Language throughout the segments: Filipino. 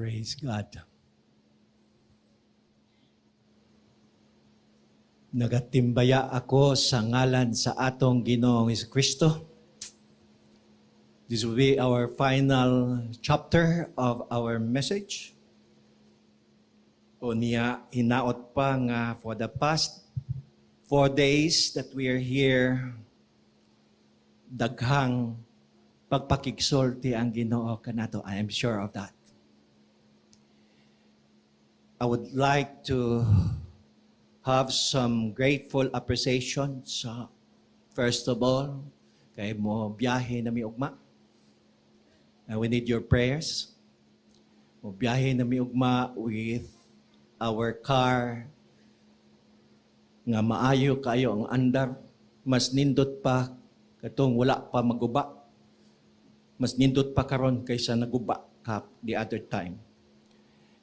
Praise God. Nagatimbaya ako sa ngalan sa atong Ginoong Kristo. This will be our final chapter of our message. O niya, hinaot pa nga for the past 4 days that we are here, daghang pagpakigsulti ang Ginoo kanato. I am sure of that. I would like to have some grateful appreciation sa first of all, kay mo biyahe na mi ugma. And we need your prayers. Mo biyahe na mi ugma with our car nga maayo kayo ang andar. Mas nindot pa katong wala pa maguba. Mas nindot pa karon kaysa naguba ka the other time.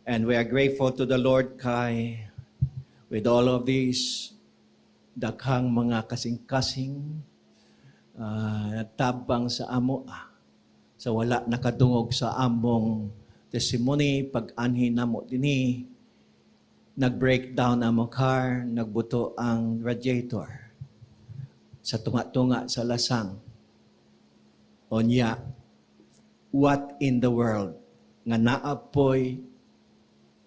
And we are grateful to the Lord kay with all of these, daghang mga kasing-kasing tabang sa amo, sa wala nakadungog sa among testimony, pag-anhin namo dinhi, nag-breakdown among car, nagbuto ang radiator sa tunga-tunga sa lasang. Onya, what in the world nga naapoy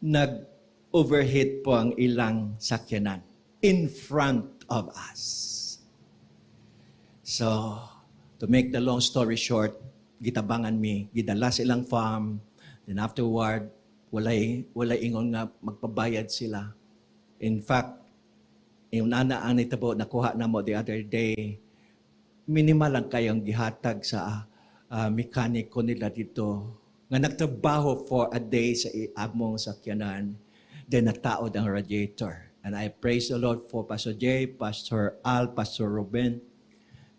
nag-overheat po ang ilang sakyanan in front of us. So, to make the long story short, gitabangan mi, gidala silang farm, then afterward, walay ingon nga magpabayad sila. In fact, yung nanaan itabo, nakuha na mo the other day, minimal lang kayong gihatag sa mekaniko nila dito, nga nagtrabaho for a day sa among sakyanan, then nataod ang radiator. And I praise the Lord for Pastor Jay, Pastor Al, Pastor Ruben.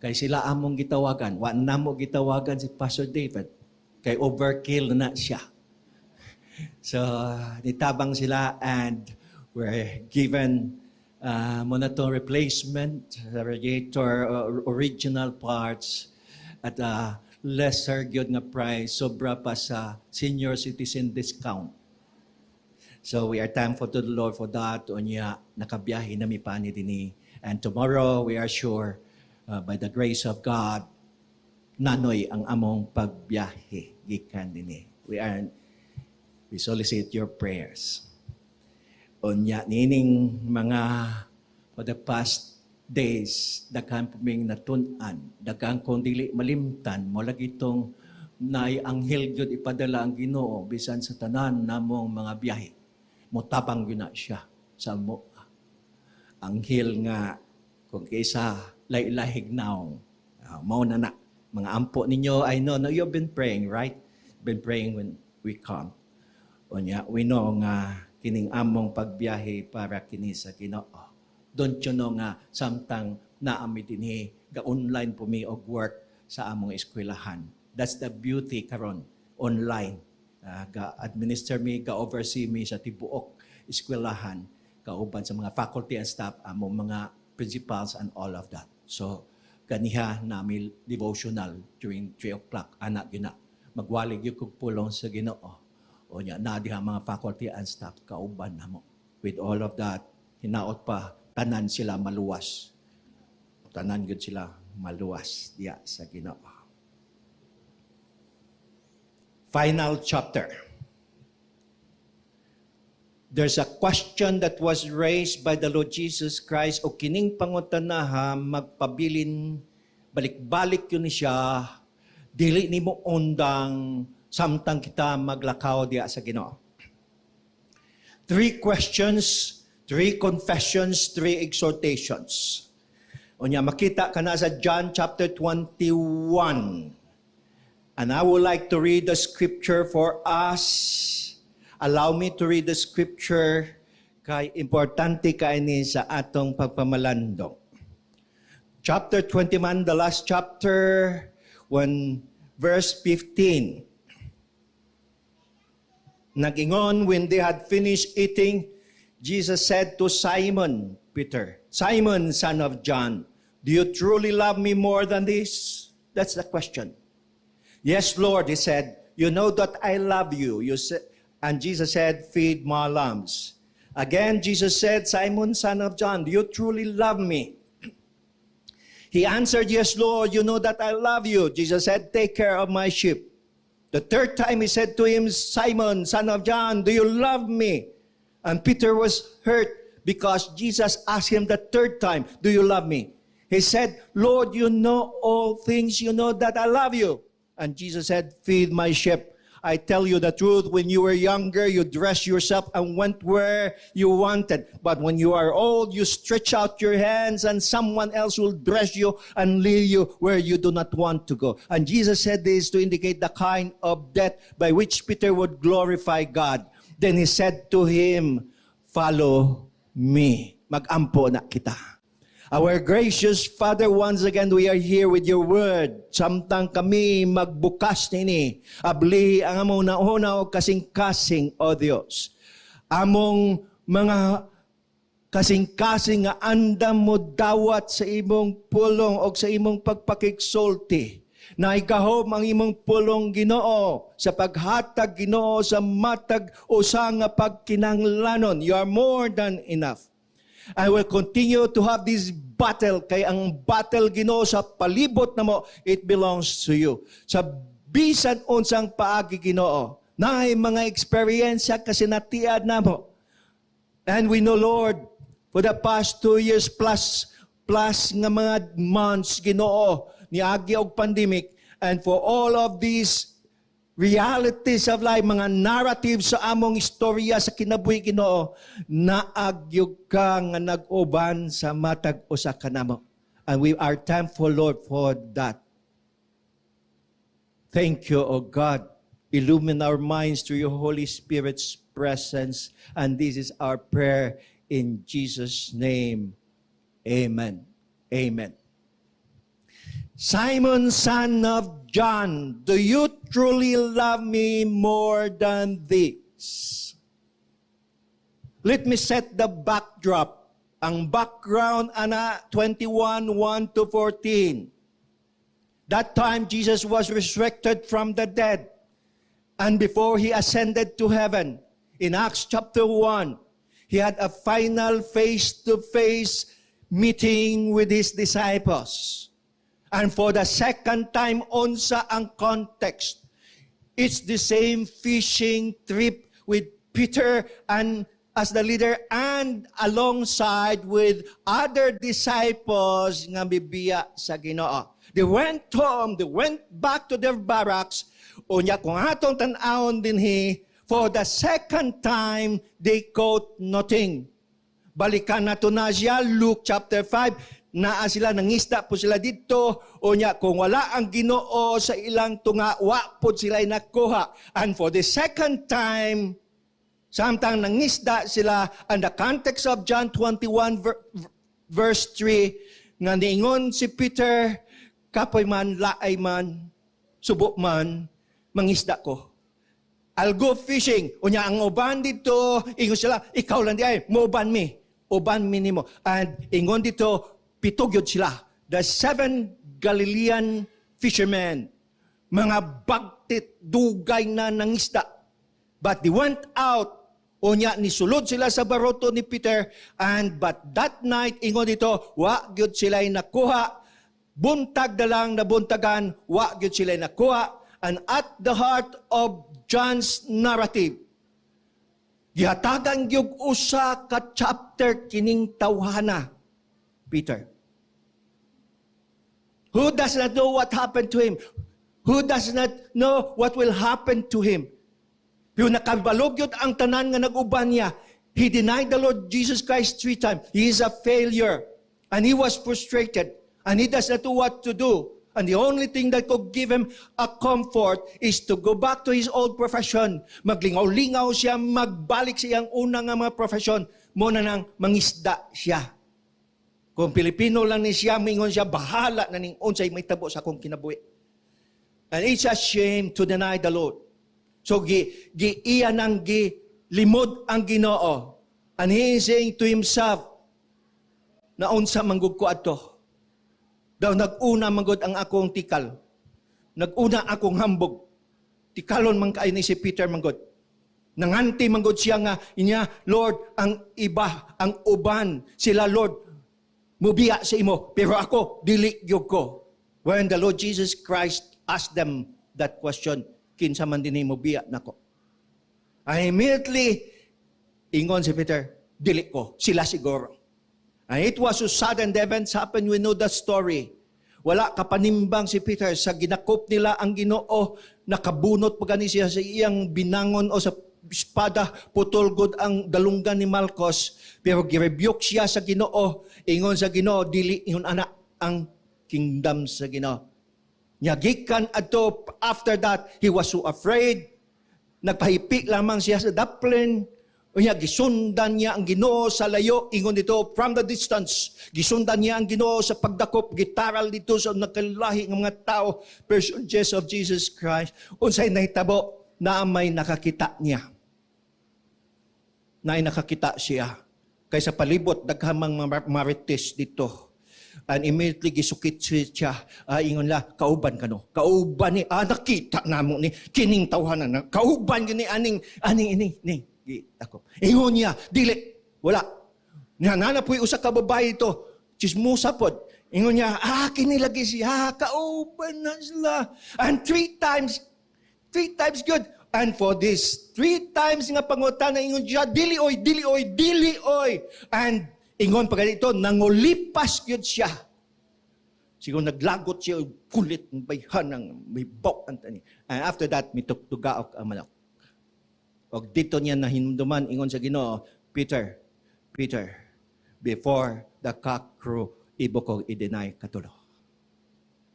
Kay sila among gitawagan. Wa na mo gitawagan si Pastor David. Kay overkill na siya. So, nitabang sila and we're given monotone replacement, radiator, original parts, at lesser gyud nga price, sobra pa sa senior citizen discount. So we are thankful to the Lord for that. Unya, nakabiyahe na mi pani dinhi. And tomorrow, we are sure, by the grace of God, nanoy ang among pagbiyahe gikan dinhi. We solicit your prayers. Unya, nining mga for the past days, daghang puming natun-an, daghang kung dili malimtan, mo lagi itong naianghel gyud ipadala ang Ginoo bisan sa tanan namong mga biyahe. Motabang gyud na siya sa mo. Anghel nga kung kaysa lailahig naong, mao na mga ampo ninyo, I know you've been praying, right? Been praying when we come. Unya, we know nga kining among pagbiyahe para kini sa Ginoo. Don't you know nga, samtang naami dinhi, ga-online po mi og work sa among eskwelahan. That's the beauty karon online. Ga-administer mi, ga-oversee mi sa tibuok eskwelahan, kauban sa mga faculty and staff, among mga principals and all of that. So, ganiha nami devotional during 3 o'clock, anak gina. Magwalig yung pulong sa Ginoo. O niya, na diha mga faculty and staff, kauban namo. With all of that, hinaot pa, tanan sila maluwas. Tanan gud sila maluwas diya sa Ginoo. Final chapter. There's a question that was raised by the Lord Jesus Christ o kining pangutanaha magpabilin balik-balik yun siya dili nimo undang samtang kita maglakaw diya sa Ginoo. 3 questions, 3 confessions, 3 exhortations. O niya, makita ka na sa John chapter 21. And I would like to read the scripture for us. Allow me to read the scripture kay importante kay ni sa atong pagpamalandong. Chapter 21, the last chapter, verse 15. Nag-ingon, when they had finished eating, Jesus said to Simon Peter, Simon, son of John, do you truly love me more than this? That's the question. Yes, Lord, he said, you know that I love you. And Jesus said, feed my lambs. Again, Jesus said, Simon, son of John, do you truly love me? He answered, yes, Lord, you know that I love you. Jesus said, take care of my sheep. The third time he said to him, Simon, son of John, do you love me? And Peter was hurt because Jesus asked him the third time, do you love me? He said, Lord, you know all things. You know that I love you. And Jesus said, feed my sheep. I tell you the truth, when you were younger, you dressed yourself and went where you wanted. But when you are old, you stretch out your hands and someone else will dress you and lead you where you do not want to go. And Jesus said this to indicate the kind of death by which Peter would glorify God. Then he said to him, follow me. Mag-ampo na kita. Our gracious Father, once again, we are here with your word. Samtang kami magbukas nini, abli ang among nauna o kasing-kasing, O Diyos. Among mga kasing-kasing nga andam mo dawat sa imong pulong o sa imong pagpakigsulti. Na ikahom ang imong pulong Ginoo sa paghatag Ginoo sa matag usa nga pagkinahanglanon. You are more than enough. I will continue to have this battle. Kay ang battle Ginoo sa palibot na mo, it belongs to you. Sa bisan unsang paagi Ginoo, naay mga eksperyensya kasi natiad na mo. And we know, Lord, for the past 2 years plus nga mga months Ginoo, niagi og pandemic, and for all of these realities of life, mga narratives sa among istorya sa kinabuhi Ginoo, naagyog ka nga nag-uban sa matag usa ka namo. And we are thankful, Lord, for that. Thank you, O God. Illumine our minds through your Holy Spirit's presence. And this is our prayer in Jesus' name. Amen. Amen. Simon, son of John, do you truly love me more than this? Let me set the backdrop. Ang background, ana, 21:1-14. That time, Jesus was resurrected from the dead. And before he ascended to heaven, in Acts chapter 1, he had a final face-to-face meeting with his disciples. And for the second time, unsa ang context. It's the same fishing trip with Peter and as the leader and alongside with other disciples nga bibiya sa Ginoo. They went home, they went back to their barracks. Unya kung atong tan-awon dinhi, for the second time, they caught nothing. Balikan nato na siya, Luke chapter 5, naa sila, nangisda po sila dito, o niya, kung wala ang Ginoo sa ilang tunga, wa po sila'y nakuha. And for the second time, samtang nangisda sila, and the context of John 21 verse 3, nga niingon si Peter, kapoy man, laay man, subo man, mangisda ko. I'll go fishing. O niya, ang uban dito, ingon sila, ikaw lang di ay, uban mi. Uban mi nimo. And ingon dito, pitog yun sila. The 7 Galilean fishermen, mga bagtit, dugay na nangisda. But they went out, o niya, nisulod sila sa baroto ni Peter, and but that night, ingon dito, wa gyud sila'y nakuha, buntag na lang nabuntagan, wa gyud sila'y nakuha, and at the heart of John's narrative, gihatagan gyud usa ka chapter kining tawhana, Peter. Who does not know what happened to him? Who does not know what will happen to him? Pero nakabalugyot ang tanan nga nag-uban niya. He denied the Lord Jesus Christ 3 times. He is a failure. And he was frustrated. And he does not know what to do. And the only thing that could give him a comfort is to go back to his old profession. Maglingaw-lingaw siya, magbalik sa iyang unang mga profession. Muna nang mangisda siya. Kung Pilipino lang ni siya, mingon siya, bahala na ning unsay may tabo sa akong kinabuhi. And it's a shame to deny the Lord. So, iya nang limod ang Ginoo. And he is saying to himself, na unsa manggug ko ato. Daw nag-una manggod ang akong tikal. Nag-una akong hambog. Tikalon man kaay ni si Peter manggod. Nanganti manggod siya nga, inya, Lord, ang iba, ang uban, sila, Lord, mubiya sa imo, pero ako, dili gyud ko. When the Lord Jesus Christ asked them that question, kinsa man din mubiya nako. I immediately, ingon si Peter, dili ko, sila siguro. And it was so sudden the events happened, we know the story. Wala kapanimbang si Peter sa ginakop nila ang Ginoo, nakabunot pa gani siya sa iyang binangon o sa espada, putulgod ang dalunggan ni Malchus, pero girebuke siya sa Ginoo, ingon sa Ginoo, dili ingon ana ang kingdom sa Ginoo. Nyagikan adto, after that, he was so afraid, nagpahipi lamang siya sa daplin, unya gisundan niya ang Ginoo sa layo, ingon dito, from the distance, gisundan niya ang Ginoo sa pagdakop, gitaral dito sa nakalahi ng mga tao, personages of Jesus Christ, unsay nahitabo na may nakakita niya. Na nakakita siya. Kaysa palibot, daghamang marites dito. And immediately gisukit siya. Ingon la, kauban ka no. Kauban ni, nakita na mo ni, kining tawhanan na. Kauban ni, aning, ako. Ingon niya, dili, wala. Nananapoy usa ka babae ito, chismusa pod. Ingon niya, kinilagi siya, kauban na sila. And three times good. And for this, 3 times nga pangutan na ingon siya, dili oy. And ingon pa ganito, nangulipas yun siya. Siguro naglagot siya, kulit, may bok. And after that, mitugtugaok ang manok. O dito niya nahinduman, ingon sa Ginoo, Peter, before the cock crow, ibo ko i-deny katulo.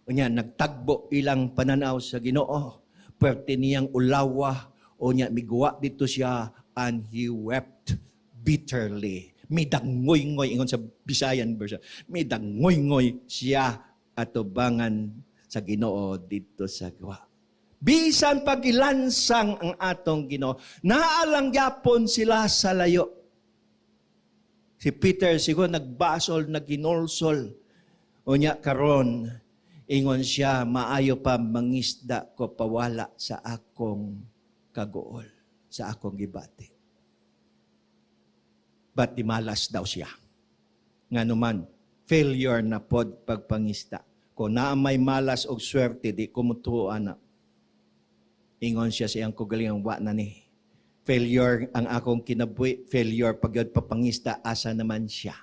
O niya, nagtagbo ilang pananaw sa Ginoo, pwerte niyang ulawa, o niya, miguwa dito siya, and he wept bitterly. May dangoy-ngoy, ingon sa Bisayan version, may dangoy-ngoy siya atubangan sa Ginoo dito sa gawa. Bisan pagilansang ang atong Ginoo, naalang yapon sila sa layo. Si Peter siguro nagbasol, naginolsol, o niya karon, ingon siya, maayo pa mangisda ko pawala sa akong kagool, sa akong gibati. But di malas daw siya. Nga naman, failure na pod pagpangisda. Kung na may malas o swerte, di kumutuan na. Ingon siya sa iyang kugalingang wa na ni. Failure ang akong kinabuhi, failure pag papangisda, asa naman siya.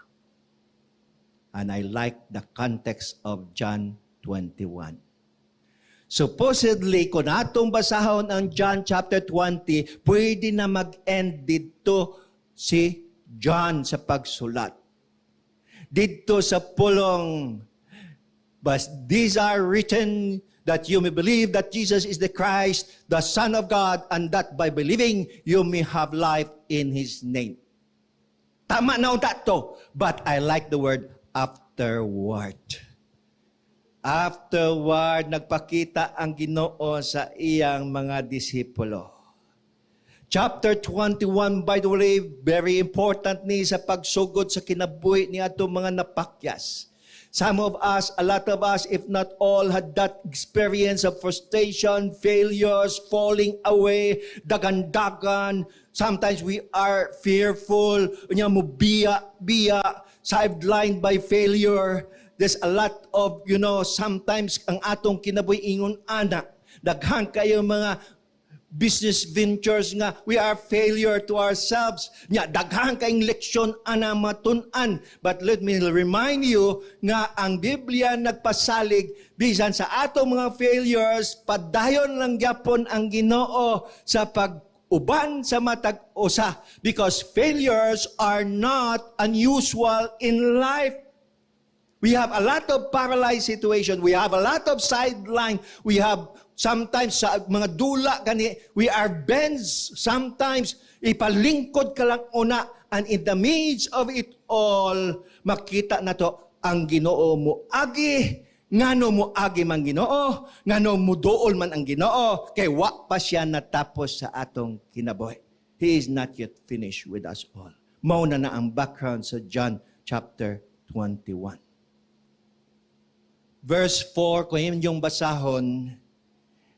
And I like the context of John 21. Supposedly, kung atong basahon ang John chapter 20, pwede na mag-end dito si John sa pagsulat. Dito sa pulong, but these are written that you may believe that Jesus is the Christ, the Son of God, and that by believing you may have life in His name. Tama na to, but I like the word afterward. Afterward, nagpakita ang Ginoo sa iyang mga disipulo. Chapter 21, by the way, very important ni sa pagsugod sa kinabuhi ni ato mga napakyas. Some of us, a lot of us, if not all, had that experience of frustration, failures, falling away, dagan-dagan. Sometimes we are fearful, biya, sidelined by failure. There's a lot of, sometimes ang atong kinabuhi ingon anak. Daghan kayo mga business ventures nga, we are failure to ourselves. Nya, daghan kayong leksyon ana matun-an. But let me remind you nga ang Biblia nagpasalig bisan sa atong mga failures, padayon lang gyapon ang Ginoo sa pag-uban sa matag usa, because failures are not unusual in life. We have a lot of paralyzed situation. We have a lot of sideline. We have sometimes sa mga dula gani, we are bends. Sometimes ipalingkod ka lang una. And in the midst of it all, makita na to ang Ginoo mo agi. Ngano mo agi man Ginoo, ngano mo dool man ang Ginoo, kay wa pa siya natapos sa atong kinabuhi. He is not yet finished with us all. Mao na ang background sa John chapter 21. Verse 4, kung yung basahon,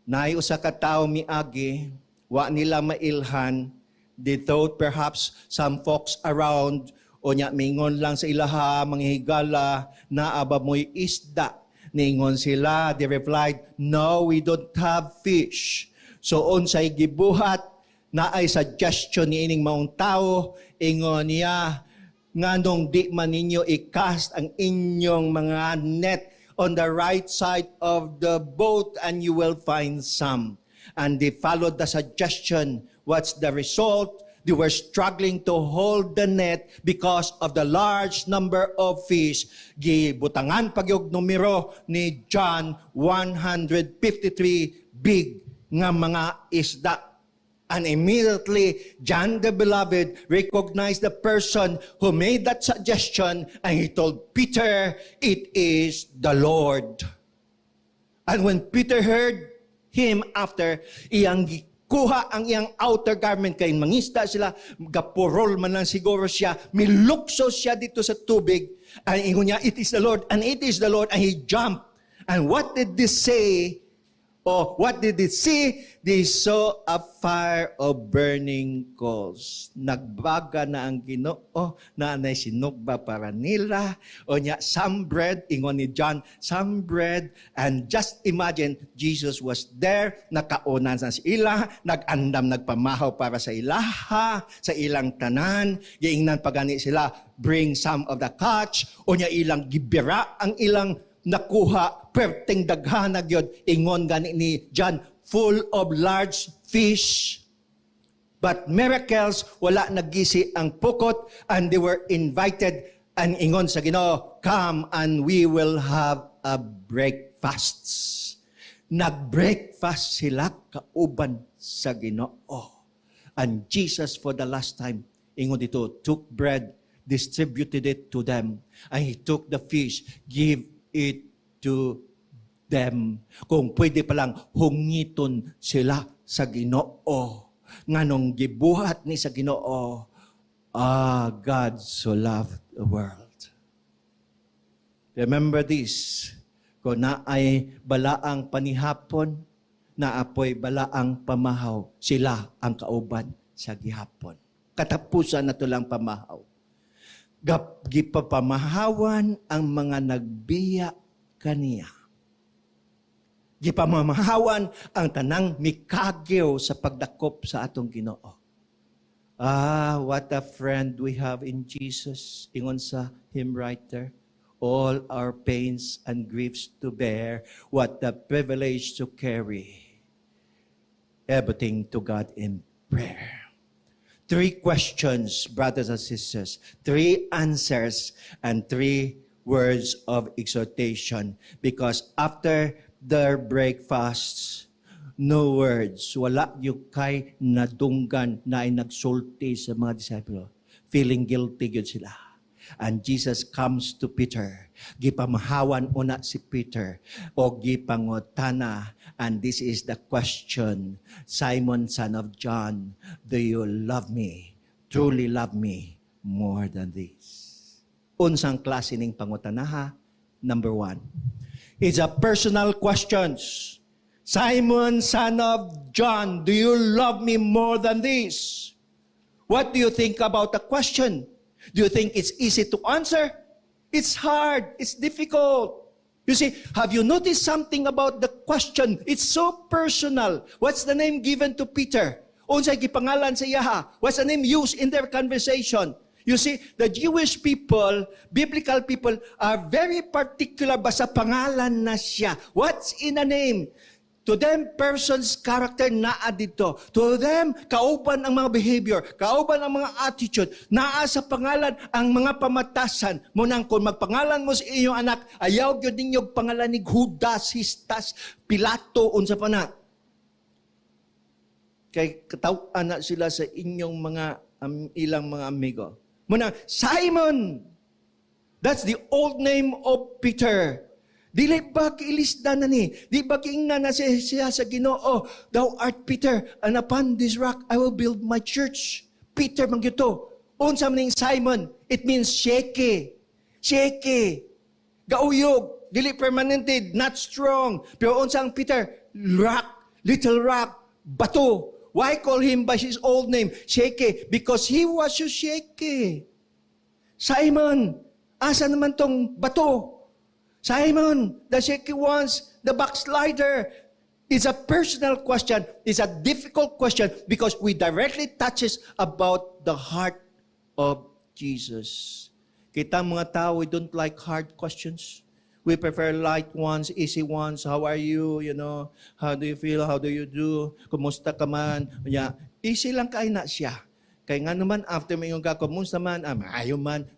na usa ka tao miagi, wa nila mailhan, They thought perhaps some folks around, o nya, mingon lang sa ilaha, manghigala, naaba mo'y isda. Ningon sila, they replied, no, we don't have fish. So unsay gibuhat, na ay suggestion ni ining maong tao, ingon niya, nganong di man ninyo i-cast ang inyong mga net on the right side of the boat and you will find some. And they followed the suggestion. What's the result? They were struggling to hold the net because of the large number of fish. Gibutangan pagyog numero ni John 153 big nga mga isda. And immediately, John the Beloved recognized the person who made that suggestion and he told Peter, it is the Lord. And when Peter heard him after, iyang kuha ang iyang outer garment, kay mangista sila, gapurol man lang siguro siya, milukso siya dito sa tubig, and ingon niya, it is the Lord, and it is the Lord, and he jumped. And what did they say? Oh, what did they see? They saw a fire of burning coals. Nagbaga na ang Ginoo, na anay sinugba para nila. O niya, some bread, ingon ni John, some bread. And just imagine, Jesus was there, nakaunan sa ila, nag-andam, nagpamahaw para sa ilaha, sa ilang tanan. Giingnan pagani sila, bring some of the catch. O niya, ilang gibira ang ilang nakuha, perting daghanag yun, ingon gani ni John, full of large fish. But miracles, wala nagisi ang pukot, and they were invited, and ingon sa Ginoo, come and we will have a breakfast. Nag-breakfast sila kauban sa Ginoo. And Jesus, for the last time, ingon dito, took bread, distributed it to them, and he took the fish, give it to them. Kung pwede palang hungiton sila sa Ginoo. Nganong gibuhat ni sa Ginoo, God so loved the world. Remember this, kung naay balaang panihapon, naapoy balaang pamahaw, sila ang kauban sa gihapon. Katapusan na to lang pamahaw. Gipapamahawan ang mga nagbiya kaniya. Gipamamahawan ang tanang mikagyo sa pagdakop sa atong Ginoo. What a friend we have in Jesus. Ingon sa hymn writer, all our pains and griefs to bear, what a privilege to carry everything to God in prayer. 3 questions, brothers and sisters, 3 answers, and 3 words of exhortation. Because after their breakfasts, no words, wala yung kay nadunggan na ay nagsulti sa mga disipulo. Feeling guilty yun sila. And Jesus comes to Peter. Gipamahawan una si Peter o gipangutana. And this is the question, Simon, son of John, do you love me? Truly love me more than this? Unsang klase ning pangutanaha? Number 1. It's a personal questions. Simon, son of John, do you love me more than this? What do you think about the question? Do you think it's easy to answer? It's hard. It's difficult. You see, have you noticed something about the question? It's so personal. What's the name given to Peter? Unsay gipangalan sa iya? What's the name used in their conversation? You see, the Jewish people, biblical people, are very particular ba sa pangalan na siya. What's in a name? To them, person's character naa dito. To them, kauban ang mga behavior, kauban ang mga attitude, naa sa pangalan ang mga pamatasan. Munang kung magpangalan mo sa inyong anak, ayaw yun ninyong pangalan ni Judas, Histas, Pilato, unsa pa na. Kay katawan na sila sa inyong mga ilang mga amigo. Munang, Simon! That's the old name of Peter. Dili ba kiilisda na ni? Di ba kiingnan na siya sa Ginoo? Thou art Peter, and upon this rock I will build my church. Peter man gyuto. Unsa man ning Simon? It means shaky. Shaky. Gauyog. Dili permanente, not strong. Pero unsang Peter? Rock. Little rock. Bato. Why call him by his old name? Shaky. Because he was so shaky. Simon, asa naman tong bato? Simon, the shaky ones, the backslider. It's a personal question. It's a difficult question because we directly touches about the heart of Jesus. Kita mga tao, we don't like hard questions. We prefer light ones, easy ones. How are you? You know, how do you feel? How do you do? Kumusta ka man? Yeah, easy lang kay na siya. Kaya nga naman, after may yung kumusta man, ayaw man,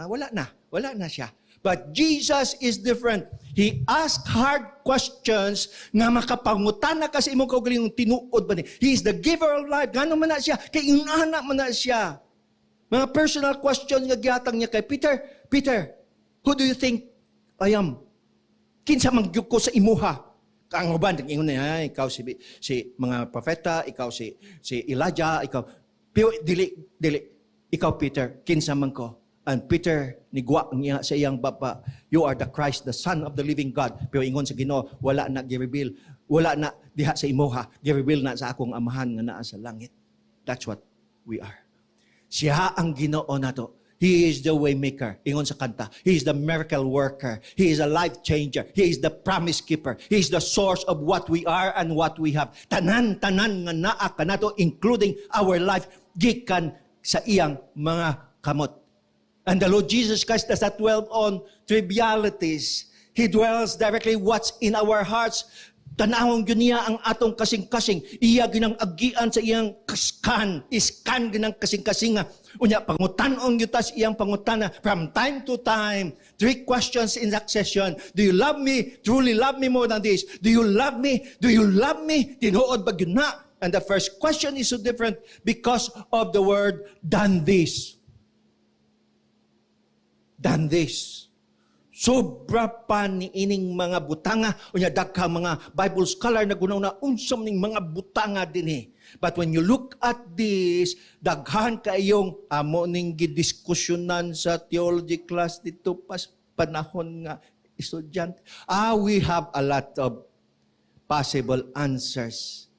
wala na siya. But Jesus is different. He asked hard questions nga makapangutan na kasi imong kaugaling yung tinuod ba ni. He is the giver of life. Gano'n man na siya? Kay ingana man na siya. Mga personal questions nga gihatag niya kay Peter. Peter, who do you think I am? Kinsa mangyud ko sa imuha? Kang uban ingon niya, ikaw si mga propeta, ikaw si Elijah, ikaw dili ikaw Peter, kinsa man ko? And Peter, nigwa niya sa iyang baba, you are the Christ, the Son of the living God. Pero ingon sa Ginoo, wala na gi-reveal, wala na diha sa imuha, gi-reveal na sa akong amahan nga naa sa langit. That's what we are. Siya ang Ginoo nato. He is the way maker. Ingon sa kanta, He is the miracle worker. He is a life changer. He is the promise keeper. He is the source of what we are and what we have. Tanan-tanan nga naa kanato, including our life, gikan sa iyang mga kamot. And the Lord Jesus Christ does not dwell on trivialities. He dwells directly what's in our hearts. Tanawang yun niya ang atong kasing-kasing. Iya ginang agian sa iyang kaskan. Iskan ginang kasing-kasing. Unya, pangutanon yutas iyang pangutana. From time to time, 3 questions in succession. Do you love me? Truly love me more than this? Do you love me? Do you love me? Tinuod ba yun na? And the first question is so different because of the word, done this. Done this. Sobra pa ni ining mga butanga o niya dagka mga Bible scholar na gunaw na unsam ning mga butanga dinhi. But when you look at this, daghan kayong amo ning gidiskusyonan sa theology class dito pas panahon nga estudyante. We have a lot of possible answers.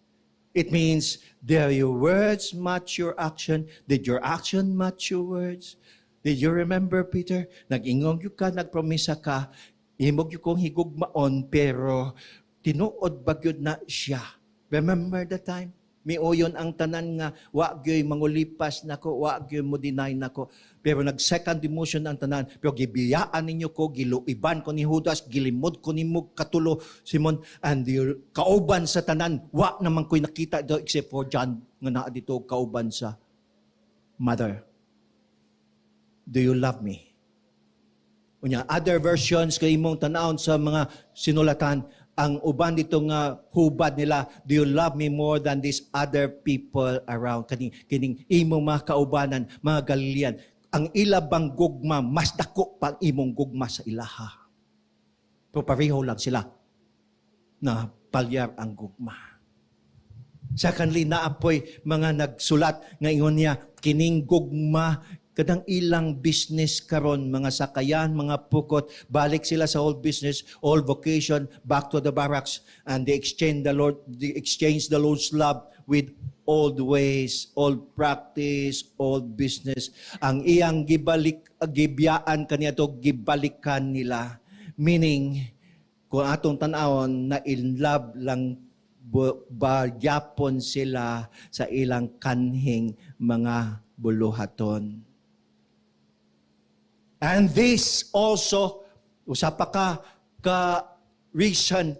It means, did your words match your action? Did your action match your words? Did you remember, Peter? Nag-ingong yung ka, nagpromisa ka, imog yung kong higugmaon, pero tinuod bagyod na siya. Remember the time? Miuyon ang tanan nga, wagyoy mangulipas nako, wagyoy mo deny nako. Pero nag-second demotion ang tanan. Pero gibiyaan ninyo ko, giluiban ko ni Judas, gilimod ko ni Mug Katulo, Simon, and kauban sa tanan, wa naman ko'y nakita do except for John, nga naa dito kauban sa mother. Do you love me? Unya, other versions kay imong tanawon sa mga sinulatan, ang uban dito nga hubad nila, do you love me more than these other people around? Kining imong mga kaubanan, mga Galilean, ang ilabang gugma, mas dako pa imong gugma sa ilaha. Pero pareho lang sila na palyar ang gugma. Sa kanli naapoy mga nagsulat nga ingon niya, kining gugma, kadang ilang business karon, mga sakayan, mga pukot, balik sila sa old business, old vocation, back to the barracks, and they exchange the Lord's love with old ways, old practice, old business. Ang iyang gibiyaan kaniya to, gibalikan nila. Meaning, kung atong tanawon na in love lang bagyapon sila sa ilang kanhing mga buluhaton. And this also, usapa ka reason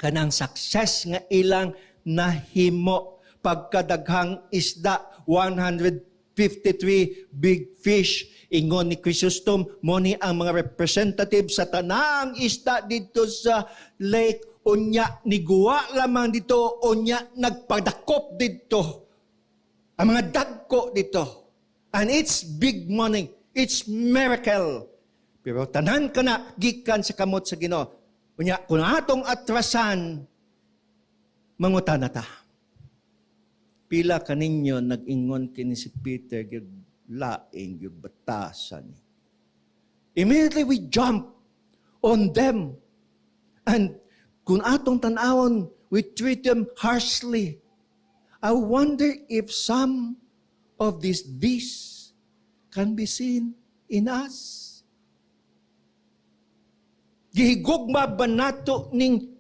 kanang success nga ilang nahimo pagkadaghang isda, 153 big fish. Ingon ni Chrysostom, mo ni ang mga representative sa tanang isda dito sa lake. Unya, niguwa lamang dito, unya, nagpadakop dito. Ang mga dagko dito. And it's big money. It's miracle. Pero tanan ka na, gikan sa kamot sa Ginoo. Unya, kung atong atrasan, mangutan na ta. Pila kaninyo nag-ingon kini si Peter, yung laing, yung batasan. Immediately we jump on them. And kung atong tanawon, we treat them harshly. I wonder if some of these can be seen in us. Gihigugma ba nato ning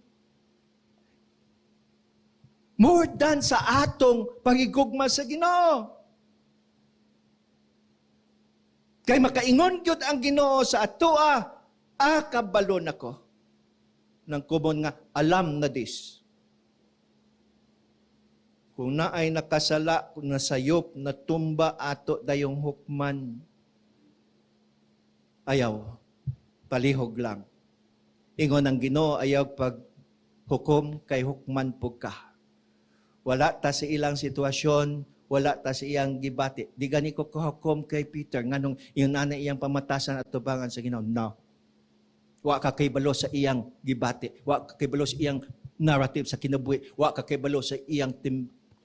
more than sa atong pagigugma sa Ginoo? Kay makaingon gyud ang Ginoo sa atoa, kabalo nako. Nang kumon nga, alam na this. Kung naay nakasala, kung nasayop, natumba ato dayong hukman, ayaw, palihog lang. Ingon ang Ginoo, ayaw pag hukom kay hukman po ka. Wala ta sa ilang sitwasyon, wala ta sa iyang gibati. Di gani ko kahukom kay Peter, nganong yung nanay iyang pamatasan at tubangan sa Ginoo. No. Wa ka kay balo sa iyang gibati. Wa ka kay balo sa iyang narrative sa kinabuhi. Wa ka kay balo sa iyang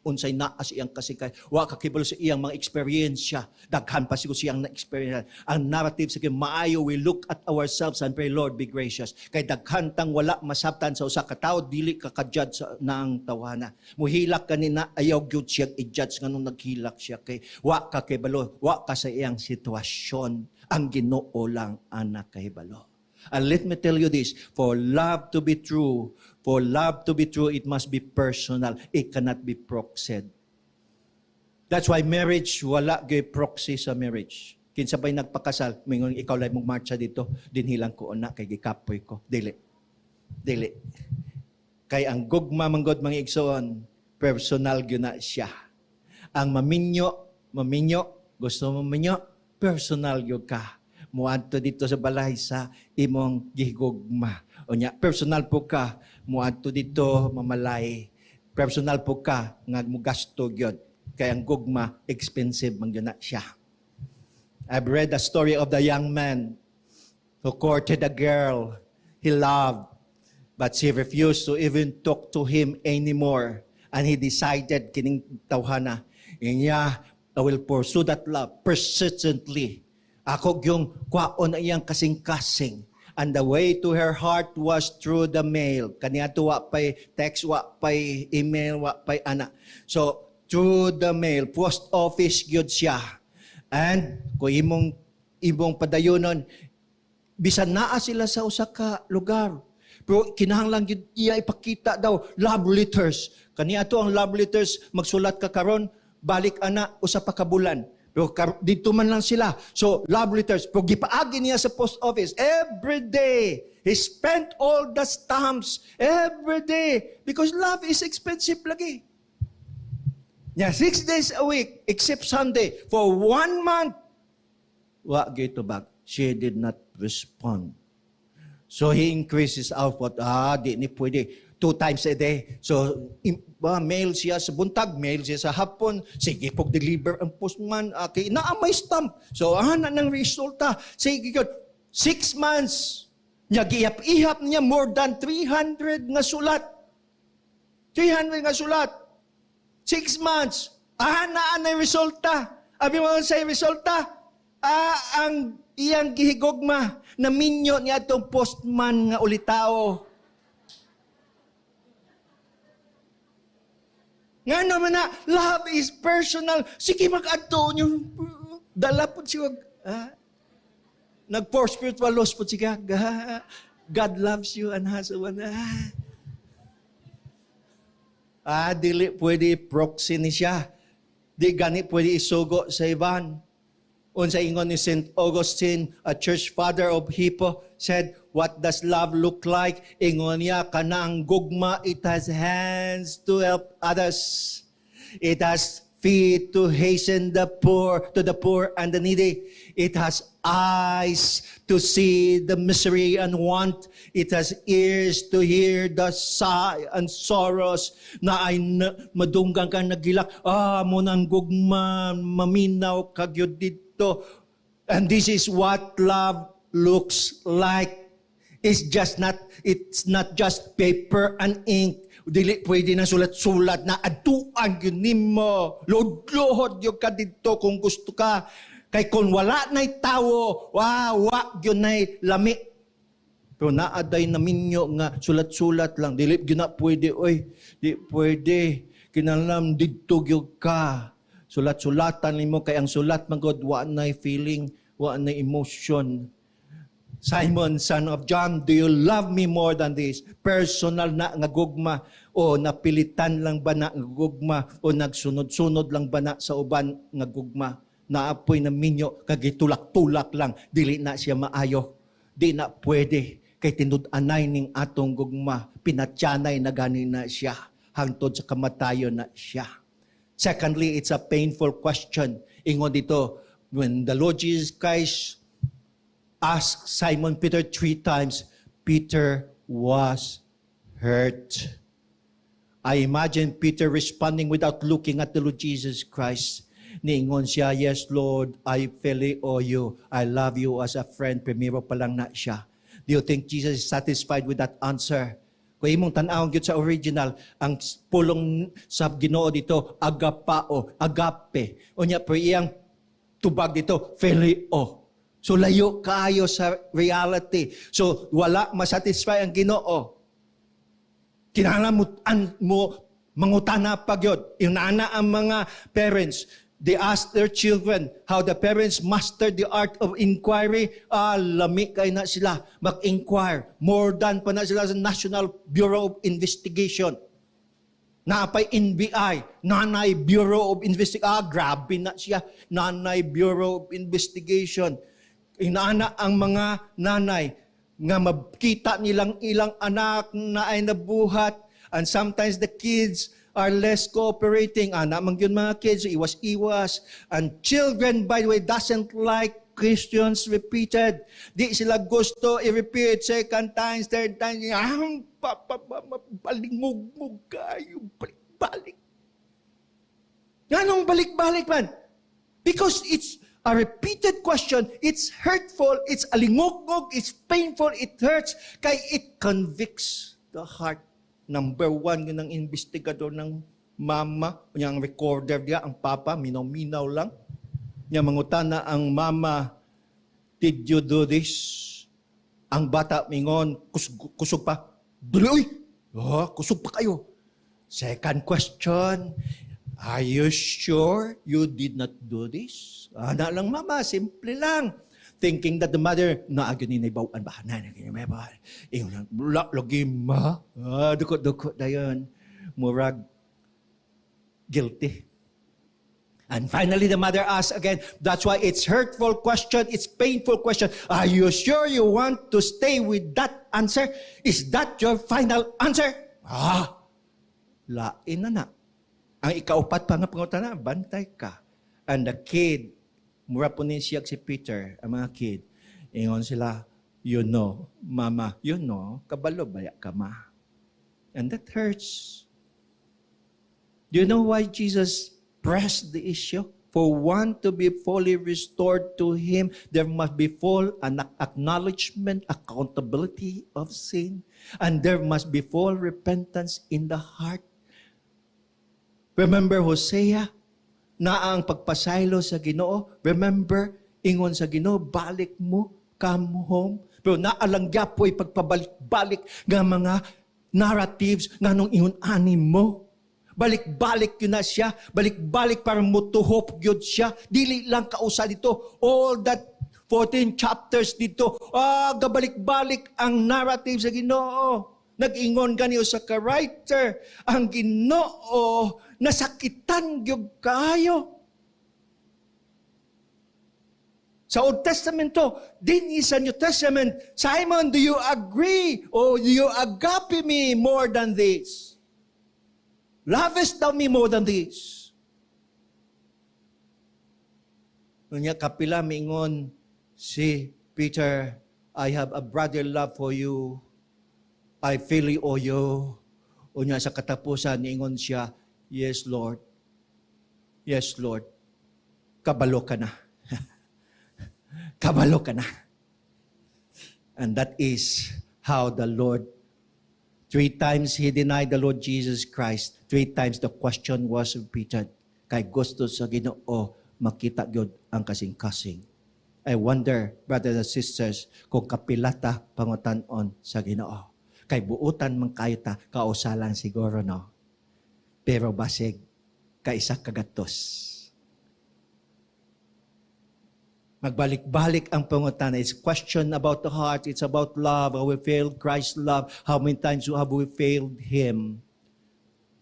unsay naa sa iyang kasikay. Wa ka kay balo sa iyang mga eksperyensya. Daghan pa siguro siyang na-experience. Ang narrative sa maayo, we look at ourselves and pray, Lord, be gracious. Kay daghan tang wala masabtan sa usa ka tawo, dili ka ka-judge sa naang tawhana. Muhilak kanina, ayaw gyud siya i-judge nganong naghilak siya kay wa ka kay balo, wa ka sa iyang sitwasyon. Ang Ginoo lang ang nakahibalo. And let me tell you this, for love to be true, it must be personal. It cannot be proxied. That's why marriage, wala gay proxy sa marriage. Kinsa ba'y nagpakasal, mingon ikaw lang mong marcha dito, dinhilang ko na, kay gikapoy ko. Dili. Kay ang gugma manggod mga igsoon, personal gyud na siya. Ang maminyo, gusto mo maminyo, personal gyud ka. Muadto dito sa balay sa imong gihigugma. O nya, personal po ka, muadto dito mamalay. Personal po ka, nga mugasto gyud. Kaya ang gugma, expensive man gyud na siya. I've read the story of the young man who courted a girl he loved, but she refused to even talk to him anymore. And he decided, kining tawhana, niya, I will pursue that love persistently. Ako yung kwaon ang iyang kasing-kasing. And the way to her heart was through the mail. Kaniya to wa pa'y text, wa pa'y email, wa pa'y ana. So, through the mail, post office gyud siya. And kung imong padayonon, bisan naa sila sa usa ka lugar. Pero kinahanglan gyud iya ipakita daw love letters. Kaniya to ang love letters, magsulat ka karon, balik ana usa pa ka bulan. Pero dito man lang sila. So, love letters. Pero gipaagi niya sa post office. Every day. He spent all the stamps. Every day. Because love is expensive lagi. Yeah, 6 days a week, except Sunday. For 1 month. Wa gito back. She did not respond. So, he increases output. Di ni pwede. 2 times a day. So, mail siya sa buntag, mail siya sa hapon. Sige, pag-deliver ang postman. Okay, naamay stamp. So, na ng resulta. Sige, 6 months. Ihap niya more than 300 nga sulat. 300 nga sulat. 6 months. Na ang resulta. Abi mo sa resulta. Ang iyang gihigugma na minyo niya itong postman nga ulitao. Nga naman na, love is personal. Sige, mag-adto yung dala po siya. Nag-for spiritual laws po siya. God loves you and has a one. Dili pwede proxy ni siya. Di gani pwede isugo sa iban. Unsa ingon ni St. Augustine, a church father of Hippo, said, what does love look like? Ingon niya, kanang gugma, it has hands to help others. It has feet to hasten the poor, to the poor and the needy. It has eyes to see the misery and want. It has ears to hear the sigh and sorrows. Na ay madunggan ka nagilak, mo nang gugma, maminaw kagyod dito. And this is what love looks like. It's not just paper and ink. Dili pwede na sulat-sulat na aduan yun nimo. Lord, yun ka dito kung gusto ka. Kay kung wala na'y tawo, yun na'y lami. Pero naaday namin nyo nga sulat-sulat lang. Dili yun na pwede, di pwede. Kinalam didto gyud ka. Sulat-sulatan nimo kay ang sulat man gud wa nay feeling, wa nay emotion. Simon, son of John, do you love me more than this? Personal na nga gugma o napilitan lang ba na nga gugma o nagsunod-sunod lang ba na sa uban nga gugma? Naapoy na minyo kagitulak-tulak lang dili na siya maayo. Di na pwede kay tinud-anay ning atong gugma, pinatyanay na gani na siya hangtod sa kamatayon na siya. Secondly, it's a painful question. Ingon dito, when the Lord Jesus Christ asked Simon Peter 3 times, Peter was hurt. I imagine Peter responding without looking at the Lord Jesus Christ. Niingon siya, yes Lord, I phileo you. I love you as a friend. Primero pa lang na siya. Do you think Jesus is satisfied with that answer? Kung imong tanawon gyud sa original, ang pulong sa Ginoo dito, agapao, agape. Unya pero iyang tubag dito, phileo. So layo kayo sa reality. So wala masatisfy ang Ginoo. Kinahanglan mo mangutana pa gyud. Inana ang mga parents, they ask their children how the parents master the art of inquiry. Lami kay na sila mag-inquire. More than pa na sila sa National Bureau of Investigation. Naapay NBI, Nanay Bureau of Investigation. Grabe na siya. Nanay Bureau of Investigation. Inaana ang mga nanay nga makita nilang ilang anak na ay nabuhat, and sometimes the kids are less cooperating. Naman yun mga kids, iwas-iwas. And children, by the way, doesn't like Christians repeated. Di sila gusto i-repeat second times, third times. Balingog-mog kayo, balik-balik. Anong balik-balik man? Because it's a repeated question, it's hurtful, it's alingog-ngog, it's painful, it hurts, kay it convicts the heart. Number one, yun ang investigador ng mama, yung recorder niya, ang papa, minaw-minaw lang. Niya mangutana ang mama, did you do this? Ang bata, mingon, kusog pa. Duloy! Kusog pa kayo. Second question, are you sure you did not do this? Ana lang mama, simple lang. Thinking that the mother, naagyo ni naibawaan ba? Lagi ma. Dukot-dukot na yun. Murag, guilty. And finally, the mother asks again, that's why it's hurtful question, it's painful question. Are you sure you want to stay with that answer? Is that your final answer? Lain na. Ang ikaupat pa nga pangutana, bantay ka. And the kid, mura po siya si Peter, ang mga kid, ingon sila, you know, mama, you know, kabalo baya ka ma. And that hurts. Do you know why Jesus pressed the issue? For one to be fully restored to Him, there must be full an acknowledgement, accountability of sin, and there must be full repentance in the heart. Remember Hosea, na ang pagpasaylo sa Ginoo. Remember, ingon sa Ginoo, balik mo, come home. Pero naalangya po'y pagpabalik-balik ng mga narratives nga nung ingon ani mo. Balik-balik yun na siya. Balik-balik para mutuhop yun siya. Dili lang kausa dito. All that 14 chapters dito. Gabalik-balik ang narrative sa Ginoo. Nag-ingon ganiyo sa ka-writer. Ang Ginoo, nasakitan gyud kayo. Sa Old Testamento, din sa New Testament, Simon, do you agree or do you agape me more than this? Lovest thou me more than this? Nunya kapila mingon si Peter, I have a brother love for you. I phileo you. Unya sa katapusan, niingon siya, yes, Lord. Yes, Lord. Kabalo ka na. Kabalo ka na. And that is how the Lord, 3 times He denied the Lord Jesus Christ. 3 times the question was repeated. Kay gusto sa Ginoo, makita gyud ang kasing-kasing. I wonder, brothers and sisters, kung kapilata pangutan-on sa Ginoo. Kay buutan man kayo ta, kausalan siguro, no? Pero basig, kaisa kagatos. Magbalik-balik ang pangutana. It's question about the heart. It's about love. How we failed Christ's love. How many times have we failed Him?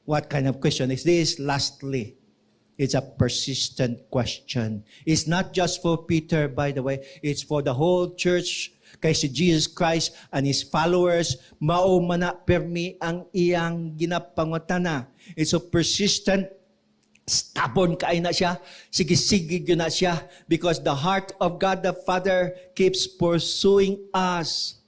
What kind of question is this? Lastly, it's a persistent question. It's not just for Peter, by the way. It's for the whole church. Kay si Jesus Christ and His followers, mao man na permi ang iyang ginapangutana. It's a persistent, stubborn kaay na siya, sige-sige yun na siya, because the heart of God the Father keeps pursuing us.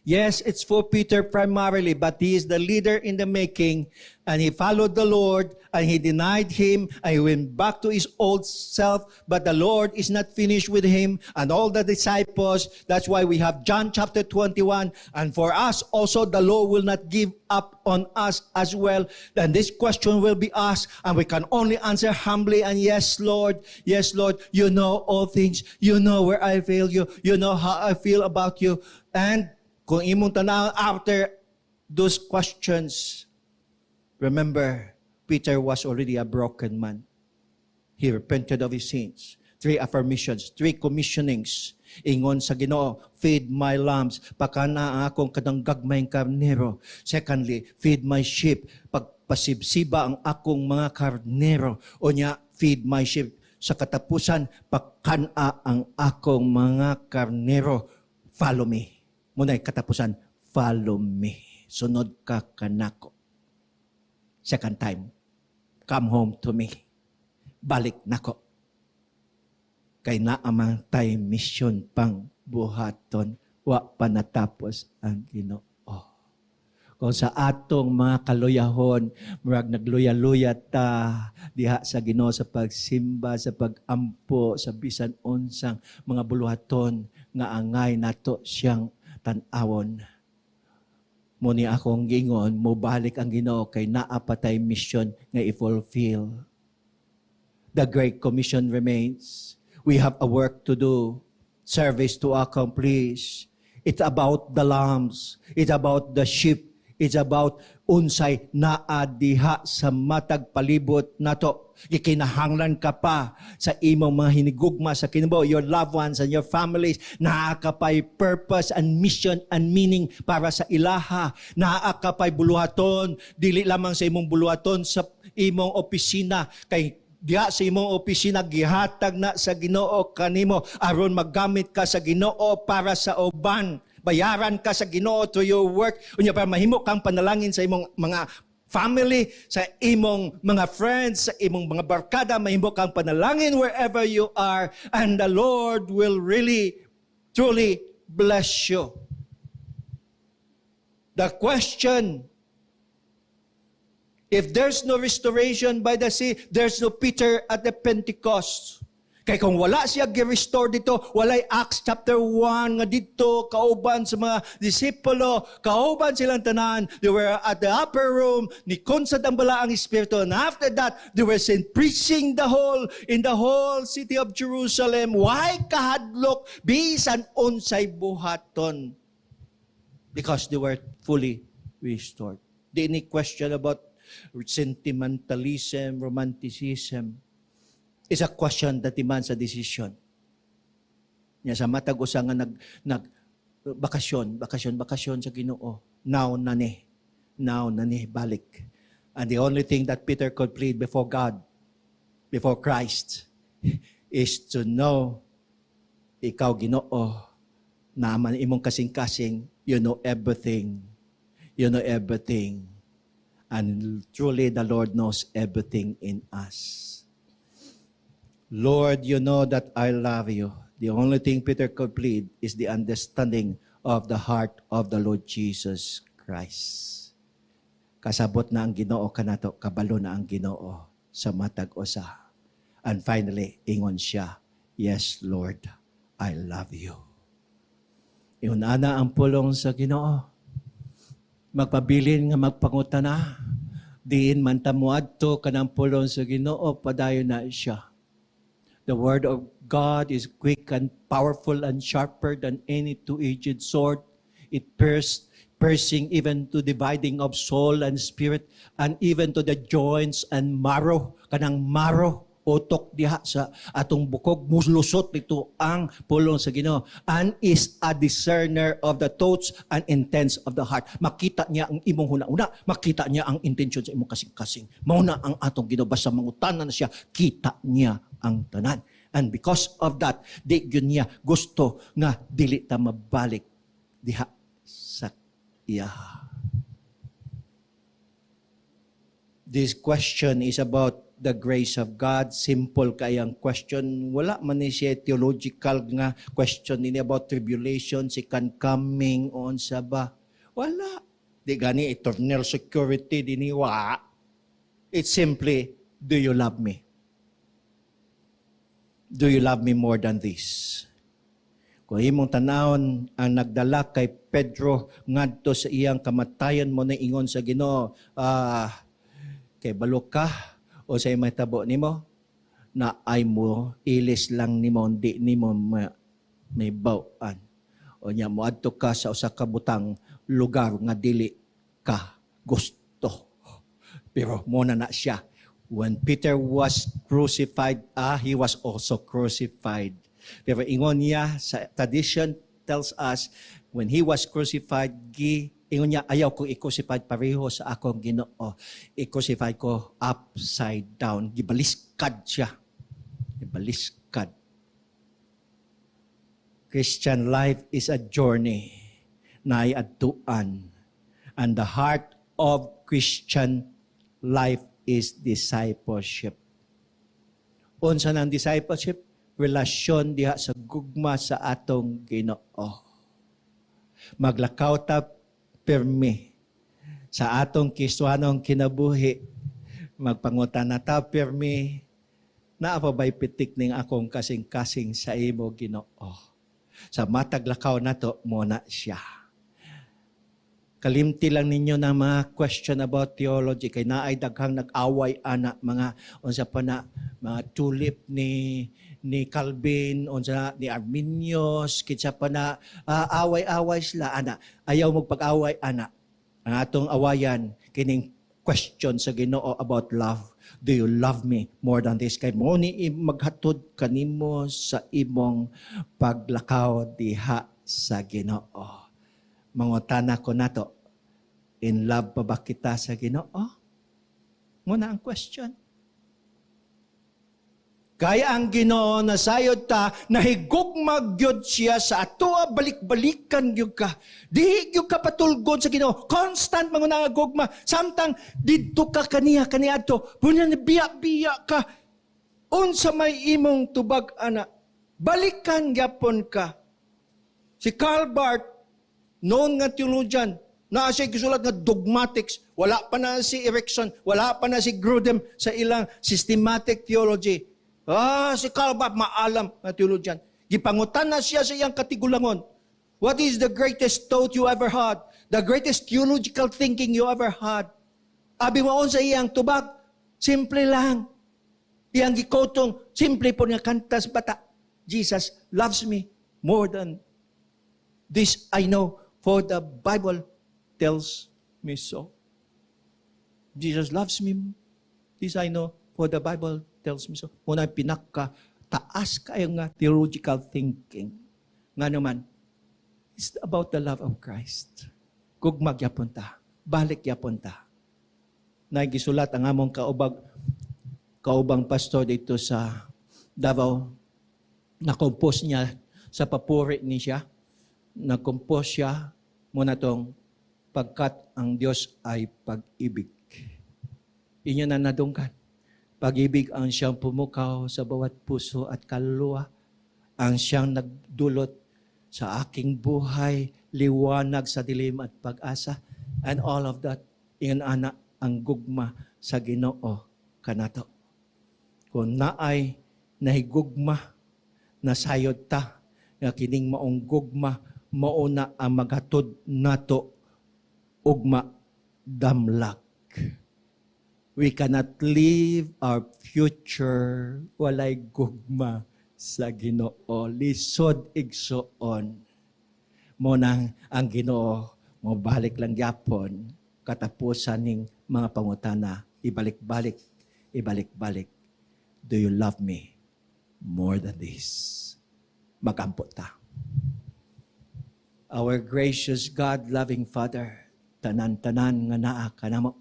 Yes, it's for Peter primarily, but he is the leader in the making, and he followed the Lord, and he denied Him, and he went back to his old self, but the Lord is not finished with him, and all the disciples. That's why we have John chapter 21, and for us also the Lord will not give up on us as well. Then this question will be asked, and we can only answer humbly, and yes, Lord, you know all things, you know where I fail you, you know how I feel about you, and kung imong tanaw after those questions, remember, Peter was already a broken man. He repented of his sins. 3 affirmations, 3 commissionings. Ingon sa Ginoo, feed my lambs, pakana akong kadang gagmayng karnero. Secondly, feed my sheep, pagpasibsiba ang akong mga karnero. O niya, feed my sheep. Sa katapusan, pakana ang akong mga karnero. Follow me. Muna'y katapusan, follow me. Sunod ka kanako. Second time, come home to me. Balik nako. Kay naamang tayo mission pang buhaton, wa pa natapos ang Ginoo. Kung sa atong mga kaluyahon, murag nagluya-luya ta diha sa Ginoo sa pagsimba, sa pagampo, sa bisan unsang mga buluhaton nga angay nato siyang tan-awon. Muni akong gingon, mobalik ang Ginoo kay naa pa tay mission nga i-fulfill. The Great Commission remains. We have a work to do, service to accomplish. It's about the lambs. It's about the sheep. It's about unsay naa diha sa matag palibot nato. Gikinahanglan ka pa sa imong mga hinigugma sa Ginoo, your loved ones and your families. Naa ka pa'y purpose and mission and meaning para sa ilaha. Naa ka pa'y buluhaton, dili lamang sa imong buluhaton sa imong opisina, kay diha sa imong opisina gihatag na sa Ginoo kanimo aron maggamit ka sa Ginoo para sa uban. Bayaran ka sa Ginoo to your work. Unya para mahimo kang panalangin sa imong mga family, sa imong mga friends, sa imong mga barkada, mahimo kang panalangin wherever you are, and the Lord will really, truly bless you. The question, if there's no restoration by the sea, there's no Peter at the Pentecost. Kaya kung wala siya gi-restore dito, walay Acts chapter 1 nga dito, kauban sa mga disipulo, kauban silang tanan, they were at the upper room, ni konsad ang bala ang Espiritu. And after that, they were sent preaching in the whole city of Jerusalem. Why kahadlok, bisan unsay buhaton? Because they were fully restored. Di any question about sentimentalism, romanticism. It's a question that demands a decision. Nya sa matag usa nga nag bakasyon sa Ginoo. Now na ni balik. And the only thing that Peter could plead before God, before Christ, is to know ikaw Ginoo, naman imong kasing-kasing, you know everything. You know everything. And truly the Lord knows everything in us. Lord, you know that I love you. The only thing Peter could plead is the understanding of the heart of the Lord Jesus Christ. Kasabot na ang Ginoo kanato, kabalo na ang Ginoo sa matag usa. And finally, ingon siya, yes, Lord, I love you. Iunana ang pulong sa Ginoo. Magpabilin nga magpangutana. Diin man tamuadto kanang pulong sa Ginoo, padayon na siya. The word of God is quick and powerful and sharper than any two-edged sword. It piercing even to dividing of soul and spirit, and even to the joints and marrow, kanang marrow, utok diha sa atong bukog, muslusot dito ang pulong sa Ginoo, and is a discerner of the thoughts and intents of the heart. Makita niya ang imong huna-una, makita niya ang intention sa imong kasing-kasing. Mauna ang atong Ginoo, basta mangutanan na siya, kita niya ang tanan. And because of that, di yun niya gusto nga dili ta mabalik diha sa iya. This question is about the grace of God. Simple kayang question. Wala man ni siya theological nga question ini about tribulation, second coming, on sa ba. Wala. Di gani eternal security diniwa. It's simply, do you love me? Do you love me more than this? Kung imong tanawon ang nagdala kay Pedro ngadto sa iyang kamatayon mo na ingon sa Ginoo, kay balok ka o sa may tabo nimo na ay mo ilis lang nimo, di nimo may bawan. O nya mo adto ka sa usa ka butang lugar nga dili ka gusto. Pero mo na siya. When Peter was crucified, he was also crucified. Pero ingon niya, sa tradition tells us, when he was crucified, ingon niya, ayaw ko i-crucified pareho sa akong Ginoo. I-crucified ko upside down. Gibaliskad siya. Gibaliskad. Christian life is a journey na iadtuan. And the heart of Christian life is discipleship. Unsa nang discipleship? Relasyon diha sa gugma sa atong Ginoo. Maglakaw ta permi sa atong kiswanong kinabuhi. Magpangutana ta permi naa pa ba'y pitik ning akong kasing-kasing sa imo Ginoo. Sa matag lakaw nato mo na siya. Kalimti lang ninyo ng mga question about theology kay naay daghang nag-away ana mga unsa pa na mga tulip ni Calvin, unsa ni Arminius, kitsa pa na away-away sila ana. Ayaw magpag-away ana. Ang atong awayan kining question sa Ginoo about love. Do you love me more than this? Kay mo ni maghatod kanimo sa imong paglakaw diha sa Ginoo. Mangutana ko nato, in love pa ba kita sa Ginoo? Muna ang question. Kaya ang Ginoo nasayod ta, nahigugmag gyud siya sa atoa, balik-balikan gyud ka. Di gyud ka patulgon sa Ginoo. Constant manguna nga gugma. Samtang didto ka kaniya kaniadto, bunya ni biya-biya ka. Unsa may imong tubag ana, balikan gyapon ka. Si Karl Barth, noon nga theologian, na siya gisulat nga dogmatics, wala pa na si Erickson, wala pa na si Grudem sa ilang systematic theology. Si Karl Barth, maalam na theologian. Gipangutan na siya sa iyang katigulangon. What is the greatest thought you ever had? The greatest theological thinking you ever had? Abi maon sa iyang tubag, simple lang. Iyang gikotong, simple po nga kantas bata. Jesus loves me more than this I know, for the Bible tells me so. Jesus loves me. This I know, for the Bible tells me so. Muna pinaka-taas kayo nga theological thinking. Nga naman, it's about the love of Christ. Gugmag yapon ta. Balik yapon ta. Nagisulat ang among kaubang pastor dito sa Davao. Na-compose niya sa papuri ni siya. Na-compose siya muna tong pagkat ang Diyos ay pag-ibig. Inyo na nadungkan. Pag-ibig ang siyang pumukaw sa bawat puso at kaluluwa. Ang siyang nagdulot sa aking buhay, liwanag sa dilim at pag-asa. And all of that, ingon ana ang gugma sa Ginoo kanato. Kung naay nahigugma, nasayod ta, nga kining maong gugma, mauna ang maghatod nato ugma damlak. We cannot live our future walay gugma sa Ginoo. Lisod igsoon mo nang ang Ginoo Mobalik lang gyapon katapusan ning mga pangutana, ibalik-balik, ibalik-balik. Do you love me more than this? Magampo ta. Our gracious God, loving Father, tanan-tanan nga naa kanamo.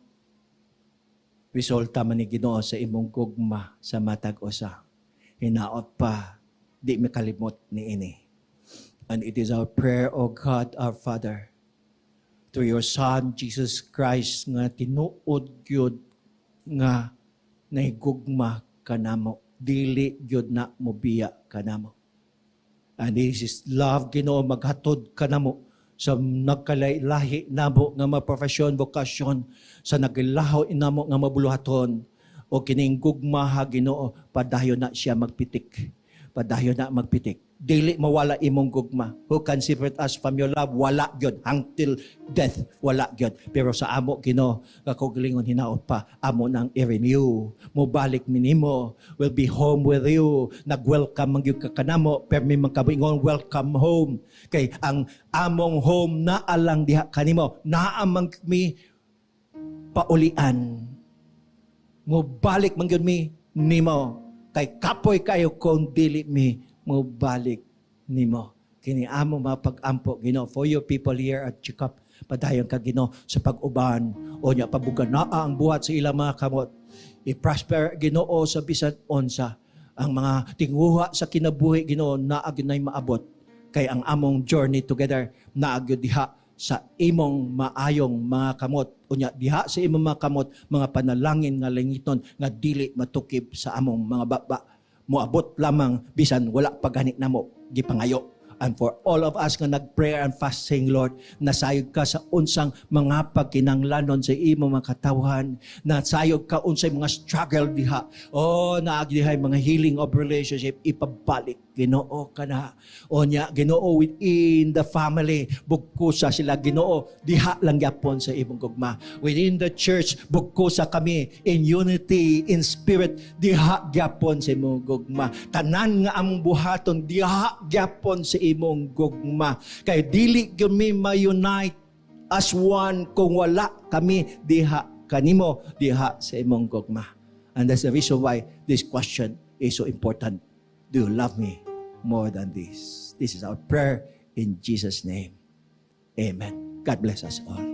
Resulta man ni Ginoo sa imong gugma sa matag usa. Hinaot pa, di makalimot ni ini. And it is our prayer, O God, our Father, through your Son, Jesus Christ, nga tinuod gyud nga nahigugma kanamo. Dili gyud na mobiya kanamo. And this is love, Ginoo, maghatod kanamo sa nagkalailahi namo nga maprofesyon, vokasyon, sa nagilahaw inamo nga mabuluhaton, o kining gugmaha, Ginoo, padayon na siya magpitik. Padayon na magpitik. Dili mawala imong gugma. Who can separate us from your love? Wala gyud. Until death, wala gyud. Pero sa amo, Ginoo, kakugalingon hinaot pa, amo nang i-renew. Mubalik minimo. We'll be home with you. Nag-welcome man gyud ka kanamo. Pero may magkabingon, welcome home. Kay ang among home na alang diha kanimo. Naamang mi paulian. Mubalik man gyud mi nimo. Kay kapoy kayo kung dili mi mubalik nimo. Kini amo mapag-ampo, Ginoo, for your people here at Chikap. Padayon ka, Ginoo, sa pag-uban. O niya, pabuga na ang buhat sa ilang mga kamot. I-prosper, Ginoo, sa bisan onsa. Ang mga tinguha sa kinabuhi, Ginoo, naagyo na'y maabot. Kay ang among journey together, naagyo diha sa imong maayong mga kamot. Unya, diha sa imong mga kamot, mga panalangin nga langiton, nga dili matukib sa among mga baba. Moabot lamang bisan wala pagani namo gipangayo. And for all of us nga nag-prayer and fasting, Lord, nasayod ka sa unsang mga pagkinanglanon sa imo mga katawhan, nasayod ka unsay mga struggle diha. Oh, naagdihay mga healing of relationship, ipabalik, Ginoo ka na. O niya, Ginoo within the family, bugkusa sila, Ginoo, diha lang yapon sa imong gugma. Within the church, bugkusa kami in unity, in spirit, diha gyapon sa imong gugma. Tanan nga among buhaton, diha gyapon sa imong gugma. Kay dili gyud mi ma-unite as one kung wala kami diha kanimo, diha sa imong gugma. And that's the reason why this question is so important. Do you love me more than this? This is our prayer in Jesus' name. Amen. God bless us all.